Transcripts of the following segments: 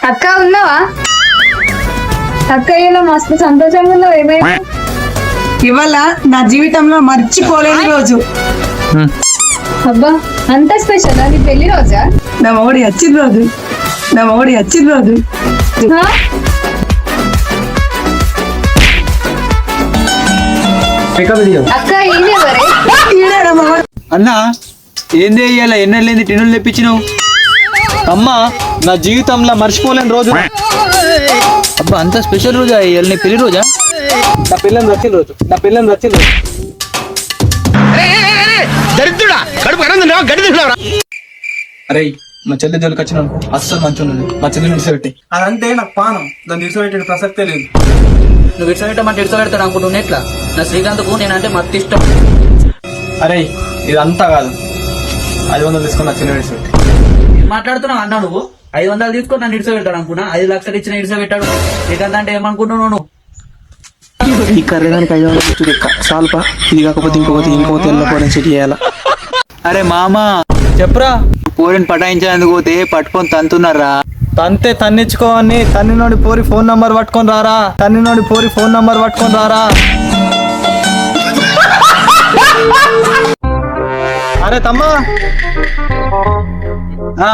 అక్క ఉన్నావా? అక్క ఇలా మస్తు సంతోషంగా ఉన్నావు, ఏమైనా? ఇవాళ నా జీవితంలో మర్చిపోలేని రోజు. అబ్బా అంత స్పెషల్ అది పెళ్లి రోజా? నా మొగుడి వచ్చిన రోజు. హా? అక్క ఈయనే మరే. ఈడేనా మొగుడు? అన్నా ఏంది ఇయ్యాల ఎన్నెళ్ళేంది టిన్నులు తెప్పించినావు? అమ్మా నా జీవితంలో మర్చిపోలేని రోజు. అబ్బా అంత స్పెషల్ రోజా ఇవాళ? నీ పెళ్లి రోజా? నా పిల్లని వచ్చిన రోజు. అరే మా చెల్లి జోలికి వచ్చిన అస్సలు మంచి ఉన్నది. మా చెల్లిని విడిచిపెట్టి. అదంటే నాకు పానం, దాన్ని విడిచిపెట్టే ప్రసక్తే లేదు. నువ్వు విడిచిపెట్టమంటే విడిచిపెడతాడు అనుకుంటున్నా. ఎట్లా నా శ్రీకాంత్కు నేనంటే మత్తు ఇష్టం. అరే ఇదంతా కాదు, 500 తీసుకుని నా చెల్లి విడిచిపెట్టి. మాట్లాడుతున్నావు అన్నా నువ్వు. 500 తీసుకొని నన్ను విడిచిపెట్టాడు అనుకున్నా. 5 లక్షలు ఇచ్చిన విడిచిపెట్టాడు. శ్రీకాంత్ అంటే ఏమనుకుంటున్నావు నువ్వు? ఈ కర్రీదానికి 500 ఇచ్చి సాల్పా. ఇది కాకపోతే ఇంకొకటి ఎల్లపోవడం సెట్ చేయాలా? అరే మామా చెప్పరా, పోరిని పటాయించేందుకు పోతే పట్టుకొని తంతున్నారా? తంతే తన్నిచ్చుకోవని తన్నినోడి పోరి ఫోన్ నంబర్ పట్టుకొని రారా. అరే తమ్మా.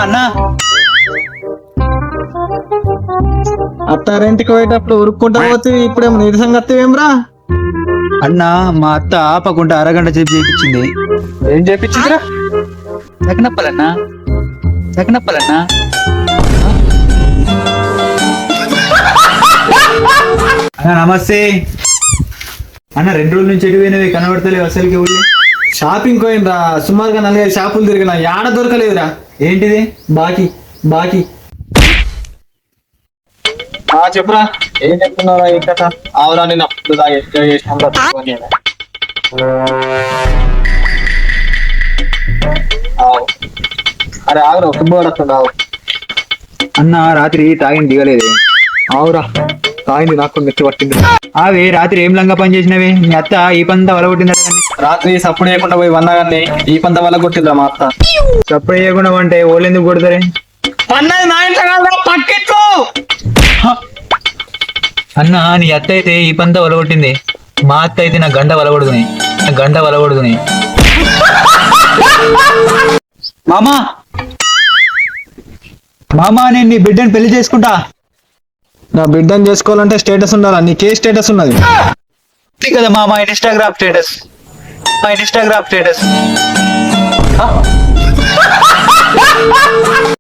అన్నా అత్తారింటికి పోయేటప్పుడు ఉరుక్కుంటా పోతే ఇప్పుడేమో నీరసంగా వస్తేవేమ్రా? అన్నా మా అత్త ఆపకుండా అరగంట సేపు చేపించింది. ఏం చేపించిందిరా? చకనప్పలన్నా. అన్న నమస్తే అన్న. 2 రోజుల నుంచి ఎడిపోయినవి కనబడతలేవు అసలుకి. ఊళ్ళో షాపింగ్ పోయినరా, సుమారుగా 4-5 షాపులు తిరిగినా, యాడ దొరకలేదురా. ఏంటిది? బాకీ చెప్పురా, ఏం చెప్తున్నారా? ఏం కథ? ఆవురా నేను అప్పుడు ఎంజాయ్ చేసిన. అరే ఆవురా, ఫుట్బాల్ వస్తుంది. ఆవు అన్న రాత్రి తాగింది దిగలేదు. ఆవురా, తాగింది నాకు నెత్తి పట్టింది. అవి రాత్రి ఏం లంగా పని చేసినవి? మీ అత్త ఈ పంత వలగొట్టిందా? రాత్రి సప్పుడు చేయకుండా పోయి వన్నా కానీ ఈ పంత వల్ల కొట్టిందిరా మా అత్త. సప్పుడు చేయకుండా అంటే ఓళ్ళు ఎందుకు కొడతారే? అన్నది నా ఇంట్లో కాదురా, పక్కింట్లో. అన్న నీ అత్త అయితే ఈ పంత వలగొట్టింది, మా అత్త అయితే నా గంట వలగొడుకుని. మామా నేను నీ బిడ్డని పెళ్లి చేసుకుంటా. నా బిడ్డను చేసుకోవాలంటే స్టేటస్ ఉండాలా? నీకే స్టేటస్ ఉన్నది కదా మామా? Instagram status.